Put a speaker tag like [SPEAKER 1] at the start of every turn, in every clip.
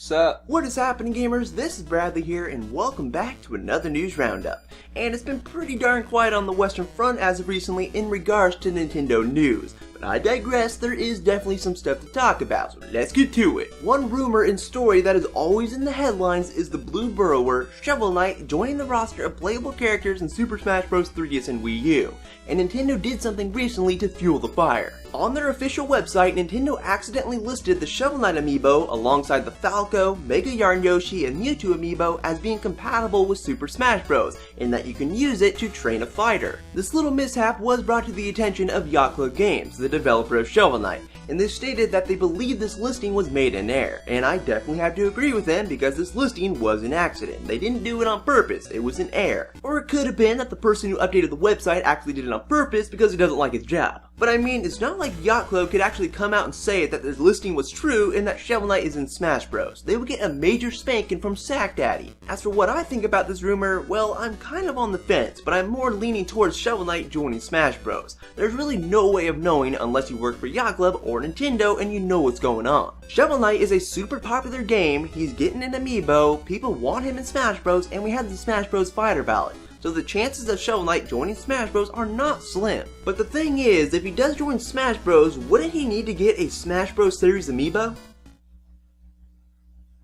[SPEAKER 1] So, what is happening, gamers? This is Bradley here, and welcome back to another news roundup. And it's been pretty darn quiet on the Western Front as of recently in regards to Nintendo news. But I digress, there is definitely some stuff to talk about, so let's get to it. One rumor and story that is always in the headlines is the Blue Burrower, Shovel Knight, joining the roster of playable characters in Super Smash Bros. 3DS and Wii U. And Nintendo did something recently to fuel the fire. On their official website, Nintendo accidentally listed the Shovel Knight amiibo alongside the Falco, Mega Yarn Yoshi, and Mewtwo amiibo as being compatible with Super Smash Bros. And that you can use it to train a fighter. This little mishap was brought to the attention of Yacht Club Games, the developer of Shovel Knight, and they stated that they believe this listing was made in error, and I definitely have to agree with them because this listing was an accident. They didn't do it on purpose, it was an error. Or it could have been that the person who updated the website actually did it on purpose because he doesn't like his job. But I mean, it's not like Yacht Club could actually come out and say that this listing was true and that Shovel Knight is in Smash Bros. They would get a major spanking from Sack Daddy. As for what I think about this rumor, well, I'm kind of on the fence, but I'm more leaning towards Shovel Knight joining Smash Bros. There's really no way of knowing unless you work for Yacht Club or Nintendo and you know what's going on. Shovel Knight is a super popular game, he's getting an amiibo, people want him in Smash Bros, and we had the Smash Bros fighter ballot. So the chances of Shovel Knight joining Smash Bros are not slim. But the thing is, if he does join Smash Bros, wouldn't he need to get a Smash Bros series amiibo?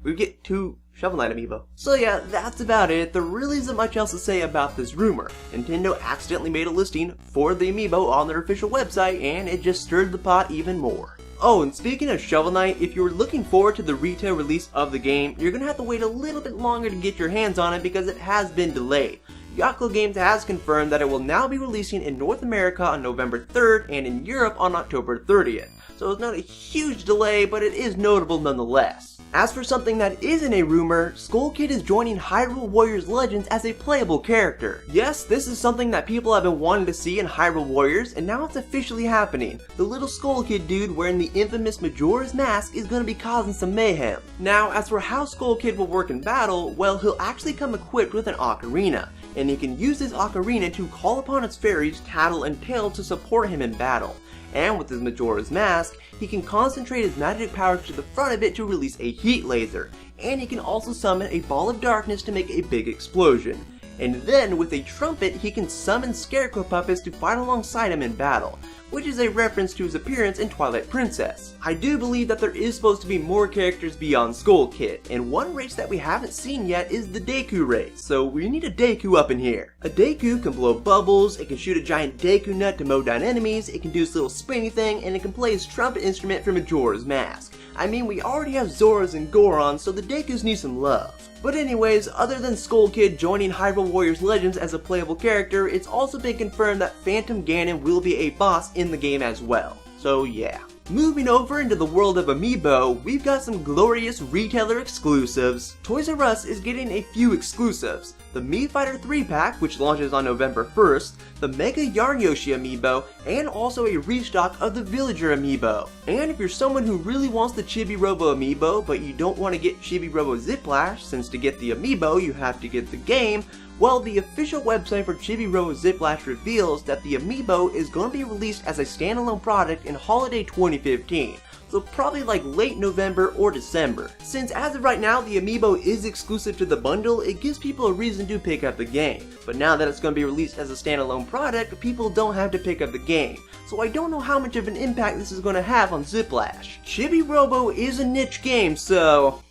[SPEAKER 1] We get 2 Shovel Knight amiibo. So yeah, that's about it. There really isn't much else to say about this rumor. Nintendo accidentally made a listing for the amiibo on their official website, and it just stirred the pot even more. Oh, and speaking of Shovel Knight, if you were looking forward to the retail release of the game, you're gonna have to wait a little bit longer to get your hands on it because it has been delayed. Yacht Club Games has confirmed that it will now be releasing in North America on November 3rd and in Europe on October 30th. So it's not a huge delay, but it is notable nonetheless. As for something that isn't a rumor, Skull Kid is joining Hyrule Warriors Legends as a playable character. Yes, this is something that people have been wanting to see in Hyrule Warriors, and now it's officially happening. The little Skull Kid dude wearing the infamous Majora's Mask is going to be causing some mayhem. Now, as for how Skull Kid will work in battle, well, he'll actually come equipped with an ocarina, and he can use this ocarina to call upon its fairies, Tattle and Tail, to support him in battle. And with his Majora's Mask, he can concentrate his magic power to the front of it to release a heat laser, and he can also summon a ball of darkness to make a big explosion. And then with a trumpet, he can summon scarecrow puppets to fight alongside him in battle, which is a reference to his appearance in Twilight Princess. I do believe that there is supposed to be more characters beyond Skull Kid, and one race that we haven't seen yet is the Deku race, so we need a Deku up in here. A Deku can blow bubbles, it can shoot a giant Deku nut to mow down enemies, it can do this little spinny thing, and it can play his trumpet instrument for Majora's Mask. I mean, we already have Zoras and Gorons, so the Dekus need some love. But anyways, other than Skull Kid joining Hyrule Warriors Legends as a playable character, it's also been confirmed that Phantom Ganon will be a boss in the game as well. So yeah. Moving over into the world of Amiibo, we've got some glorious retailer exclusives. Toys R Us is getting a few exclusives. The Mii Fighter 3-pack, which launches on November 1st, the Mega Yarn Yoshi amiibo, and also a restock of the Villager amiibo. And if you're someone who really wants the Chibi Robo amiibo, but you don't want to get Chibi Robo Ziplash, since to get the amiibo you have to get the game, well, the official website for Chibi Robo Ziplash reveals that the amiibo is going to be released as a standalone product in holiday 2015. So probably like late November or December. Since as of right now the amiibo is exclusive to the bundle, it gives people a reason to pick up the game. But now that it's going to be released as a standalone product, people don't have to pick up the game. So I don't know how much of an impact this is going to have on Ziplash. Chibi Robo is a niche game, so...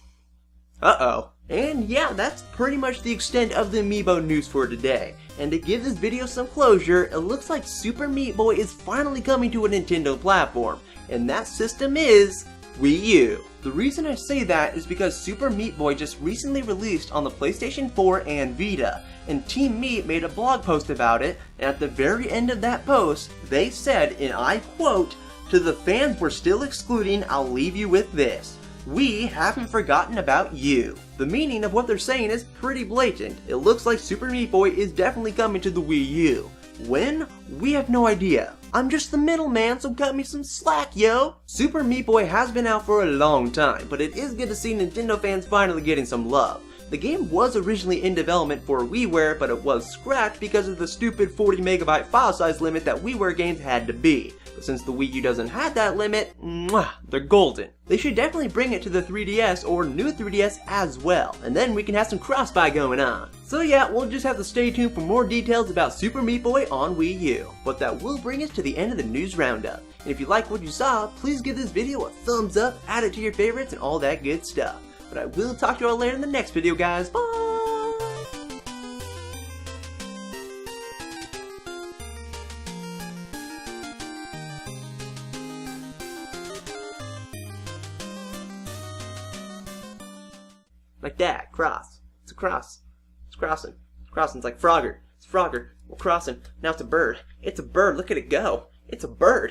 [SPEAKER 1] uh-oh. And yeah, that's pretty much the extent of the Amiibo news for today. And to give this video some closure, it looks like Super Meat Boy is finally coming to a Nintendo platform. And that system is Wii U. The reason I say that is because Super Meat Boy just recently released on the PlayStation 4 and Vita, and Team Meat made a blog post about it, and at the very end of that post, they said, and I quote, "To the fans we're still excluding, I'll leave you with this. We haven't forgotten about you." The meaning of what they're saying is pretty blatant. It looks like Super Meat Boy is definitely coming to the Wii U. When? We have no idea. I'm just the middleman, so cut me some slack, yo! Super Meat Boy has been out for a long time, but it is good to see Nintendo fans finally getting some love. The game was originally in development for WiiWare, but it was scrapped because of the stupid 40 megabyte file size limit that WiiWare games had to be. But since the Wii U doesn't have that limit, they're golden. They should definitely bring it to the 3DS or new 3DS as well, and then we can have some cross-buy going on. So yeah, we'll just have to stay tuned for more details about Super Meat Boy on Wii U. But that will bring us to the end of the news roundup. And if you like what you saw, please give this video a thumbs up, add it to your favorites, and all that good stuff. But I will talk to you all later in the next video, guys. Bye! Like that, cross. It's a cross. It's crossing. It's crossing. It's like Frogger. It's Frogger. We're crossing. Now it's a bird. It's a bird. Look at it go. It's a bird.